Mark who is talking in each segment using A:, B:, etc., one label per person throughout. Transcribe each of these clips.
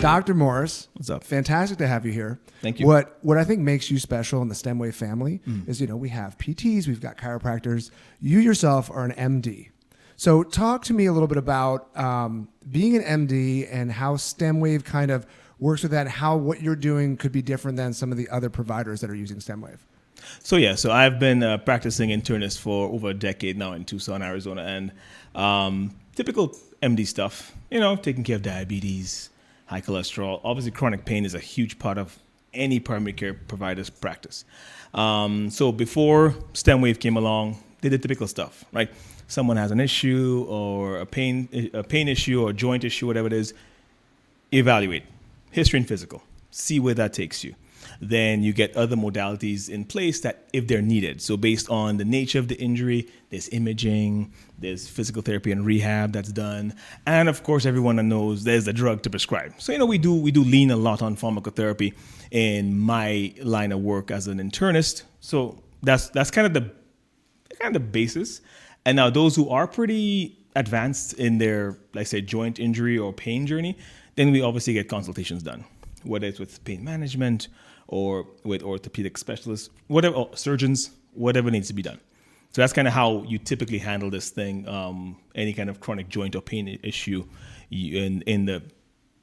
A: Dr. Morris,
B: what's up?
A: Fantastic to have you here.
B: Thank you.
A: What I think makes you special in the StemWave family is, we have PTs, we've got chiropractors. You yourself are an MD. So talk to me a little bit about being an MD and how StemWave kind of works with that, and how what you're doing could be different than some of the other providers that are using StemWave.
B: So I've been practicing internist for over a decade now in Tucson, Arizona, and typical MD stuff, taking care of diabetes, high cholesterol. Obviously, chronic pain is a huge part of any primary care provider's practice. So before StemWave came along, they did typical stuff, right? Someone has an issue or a pain issue or joint issue, whatever it is, evaluate history and physical, see where that takes you. Then you get other modalities in place that if they're needed. So based on the nature of the injury, there's imaging, there's physical therapy and rehab that's done. And of course, everyone knows there's a drug to prescribe. So, we do lean a lot on pharmacotherapy in my line of work as an internist. So that's kind of the basis. And now those who are pretty advanced in their, like say, joint injury or pain journey, then we obviously get consultations done, whether it's with pain management or with orthopedic specialists, whatever, surgeons, whatever needs to be done. So that's kind of how you typically handle this thing, any kind of chronic joint or pain issue in the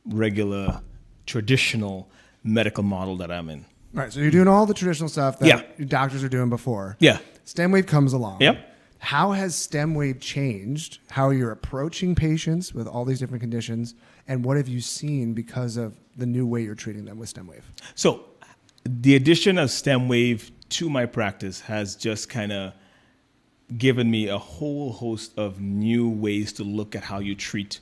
B: regular, traditional medical model that I'm in.
A: Right, so you're doing all the traditional stuff that your doctors are doing before.
B: Yeah.
A: StemWave comes along.
B: Yep.
A: How has StemWave changed how you're approaching patients with all these different conditions, and what have you seen because of the new way you're treating them with StemWave?
B: So the addition of StemWave to my practice has just kind of given me a whole host of new ways to look at how you treat,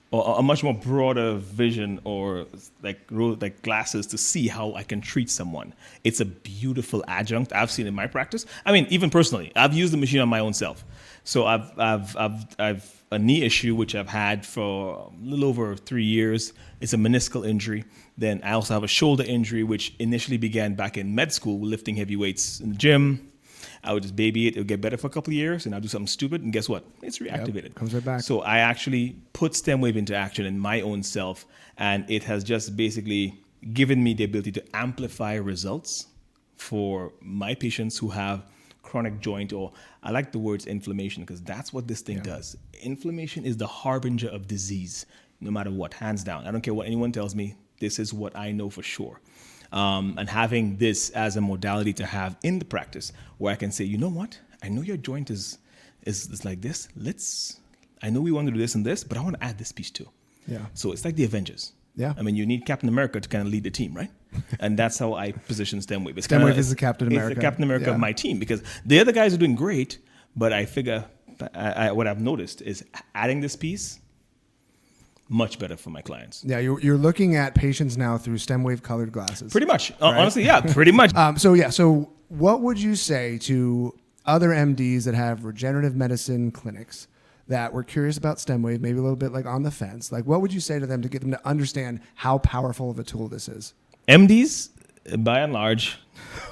B: or a much more broader vision, or like glasses to see how I can treat someone. It's a beautiful adjunct I've seen in my practice. I mean, even personally, I've used the machine on my own self. So I've a knee issue which I've had for a little over 3 years. It's a meniscal injury. Then I also have a shoulder injury which initially began back in med school, lifting heavy weights in the gym. I would just baby it. It'll get better for a couple of years, and I'll do something stupid, and guess what? It's reactivated.
A: Yep, comes right back.
B: So I actually put StemWave into action in my own self, and it has just basically given me the ability to amplify results for my patients who have chronic joint, or I like the words inflammation, because that's what this thing does. Inflammation is the harbinger of disease, no matter what, hands down. I don't care what anyone tells me. This is what I know for sure. And having this as a modality to have in the practice, where I can say, you know what? I know your joint is like this. I know we want to do this and this, but I want to add this piece too.
A: Yeah.
B: So it's like the Avengers.
A: Yeah.
B: I mean, you need Captain America to kind of lead the team, right? And that's how I position StemWave.
A: StemWave is the Captain America.
B: It's the Captain America of my team, because the other guys are doing great, but I figure what I've noticed is adding this piece, much better for my clients.
A: Yeah, you're looking at patients now through StemWave colored glasses.
B: Pretty much.
A: Right?
B: Honestly, yeah, pretty much.
A: So what would you say to other MDs that have regenerative medicine clinics that were curious about StemWave, maybe a little bit like on the fence? Like, what would you say to them to get them to understand how powerful of a tool this is?
B: MDs, by and large,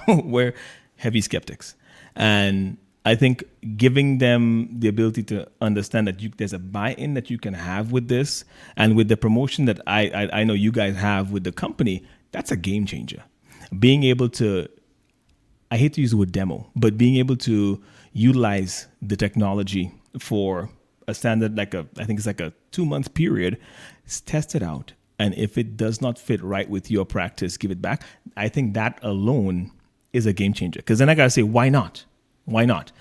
B: were heavy skeptics. And I think giving them the ability to understand that there's a buy-in that you can have with this, and with the promotion that I know you guys have with the company, that's a game changer. Being able to, I hate to use the word demo, but being able to utilize the technology for a standard, I think it's like a 2-month period, test it out. And if it does not fit right with your practice, give it back. I think that alone is a game changer. Because then I got to say, why not? Why not?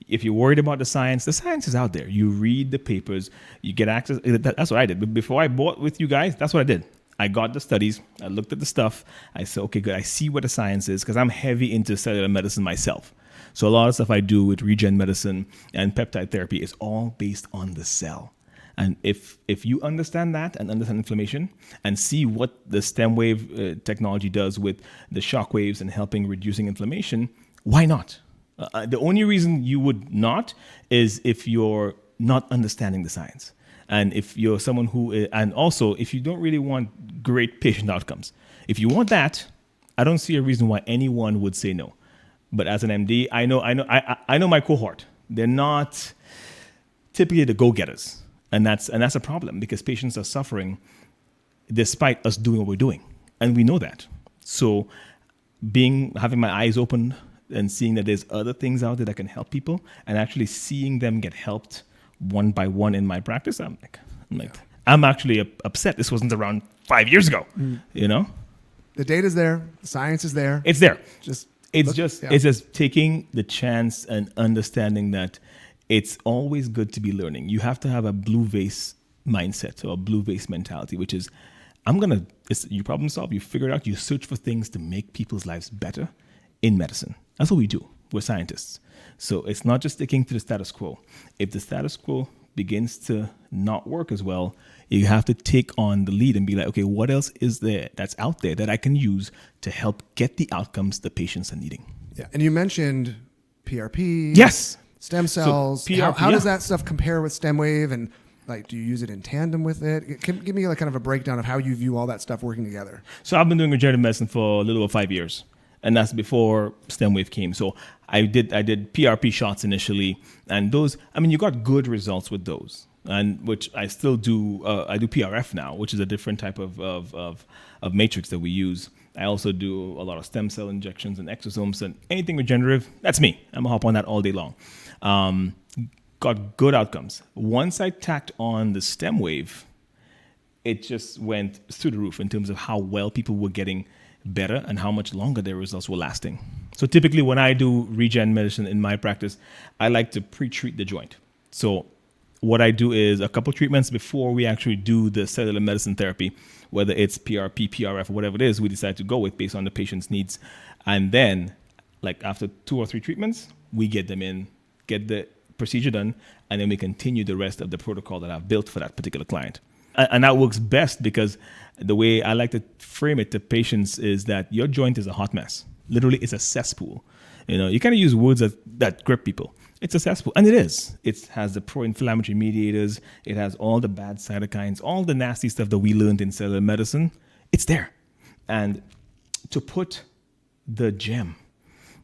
B: If you're worried about the science is out there. You read the papers, you get access. That's what I did. But before I bought with you guys, that's what I did. I got the studies. I looked at the stuff. I said, okay, good. I see what the science is, because I'm heavy into cellular medicine myself. So a lot of stuff I do with regen medicine and peptide therapy is all based on the cell. And if you understand that and understand inflammation and see what the StemWave technology does with the shock waves and helping reducing inflammation, why not? The only reason you would not is if you're not understanding the science. And if you're someone and also if you don't really want great patient outcomes. If you want that, I don't see a reason why anyone would say no. But as an MD, I know my cohort. They're not typically the go-getters. And that's a problem because patients are suffering despite us doing what we're doing. And we know that. So having my eyes open and seeing that there's other things out there that can help people and actually seeing them get helped one by one in my practice, I'm actually upset this wasn't around 5 years ago, you know?
A: The data's there. The science is there.
B: It's there.
A: It's
B: just taking the chance and understanding that it's always good to be learning. You have to have a blue vase mindset or a blue vase mentality, which is, you problem solve, you figure it out, you search for things to make people's lives better in medicine. That's what we do. We're scientists. So it's not just sticking to the status quo. If the status quo begins to not work as well, you have to take on the lead and be like, okay, what else is there that's out there that I can use to help get the outcomes the patients are needing?
A: Yeah. And you mentioned PRP.
B: Yes.
A: Stem cells.
B: So PRP,
A: how does that stuff compare with StemWave? And do you use it in tandem with it? Give me kind of a breakdown of how you view all that stuff working together.
B: So I've been doing regenerative medicine for a little over 5 years. And that's before StemWave came. So I did PRP shots initially, and those, you got good results with those, and which I still do. I do PRF now, which is a different type of matrix that we use. I also do a lot of stem cell injections and exosomes and anything regenerative. That's me. I'm gonna hop on that all day long. Got good outcomes. Once I tacked on the StemWave, it just went through the roof in terms of how well people were getting better and how much longer their results were lasting. So typically when I do regen medicine in my practice, I like to pre-treat the joint. So what I do is a couple treatments before we actually do the cellular medicine therapy, whether it's PRP, PRF, or whatever it is, we decide to go with based on the patient's needs. And then after 2 or 3 treatments, we get them in, get the procedure done, and then we continue the rest of the protocol that I've built for that particular client. And that works best because the way I like to frame it to patients is that your joint is a hot mess. Literally, it's a cesspool. You kind of use words that grip people. It's a cesspool, and it is. It has the pro-inflammatory mediators. It has all the bad cytokines, all the nasty stuff that we learned in cellular medicine. It's there. And to put the gem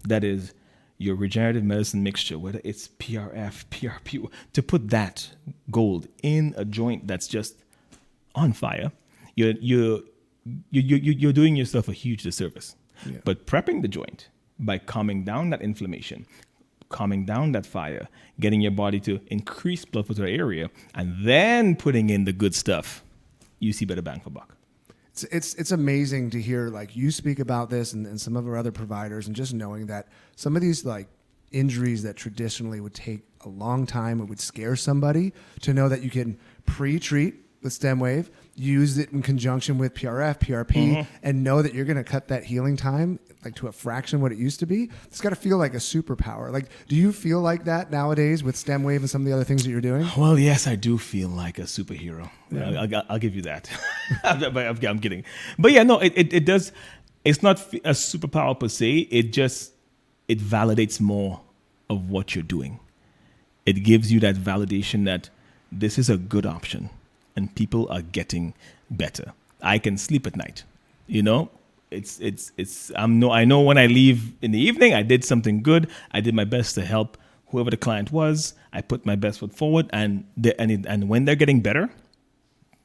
B: that is your regenerative medicine mixture, whether it's PRF, PRP, to put that gold in a joint that's just on fire, you're doing yourself a huge disservice. Yeah. But prepping the joint by calming down that inflammation, calming down that fire, getting your body to increase blood flow to the area, and then putting in the good stuff, you see better bang for buck.
A: It's amazing to hear you speak about this and some of our other providers, and just knowing that some of these injuries that traditionally would take a long time, it would scare somebody, to know that you can pre-treat with StemWave, use it in conjunction with PRF, PRP, and know that you're going to cut that healing time to a fraction what it used to be. It's got to feel like a superpower. Do you feel like that nowadays with StemWave and some of the other things that you're doing?
B: Well, yes, I do feel like a superhero. Yeah. I'll give you that. I'm kidding. But yeah, no, it does. It's not a superpower per se. It validates more of what you're doing. It gives you that validation that this is a good option and people are getting better. I can sleep at night. I know when I leave in the evening, I did something good. I did my best to help whoever the client was. I put my best foot forward, and when they're getting better,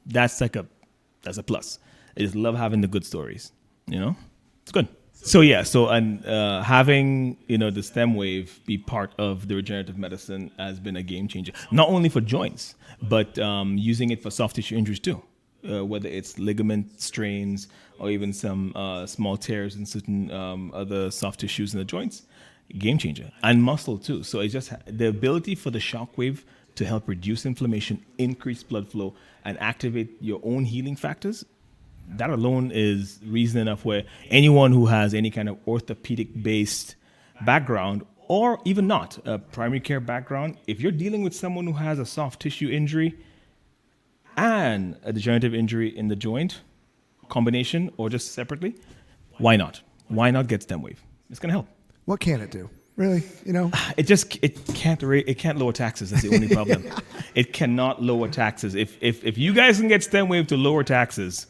B: that's a plus. I just love having the good stories. It's good. So having the StemWave be part of the regenerative medicine has been a game changer, not only for joints, but using it for soft tissue injuries too. Whether it's ligament strains or even some small tears in certain other soft tissues in the joints, game changer. And muscle too. So it's just the ability for the shockwave to help reduce inflammation, increase blood flow, and activate your own healing factors. That alone is reason enough where anyone who has any kind of orthopedic-based background, or even not a primary care background, if you're dealing with someone who has a soft tissue injury and a degenerative injury in the joint, combination or just separately, why not? Why not get StemWave? It's going to help.
A: What can it do? Really?
B: It can't lower taxes. That's the only problem. Yeah. It cannot lower taxes. If you guys can get StemWave to lower taxes,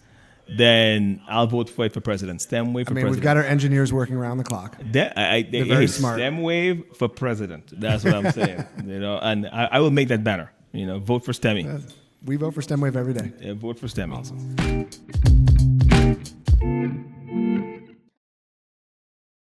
B: then I'll vote for it for president. StemWave for president.
A: We've got our engineers working around the clock. They're very smart.
B: StemWave for president. That's what I'm saying. And I will make that banner. Vote for STEMI.
A: We vote for StemWave every day.
B: Vote for STEMI.
A: Awesome.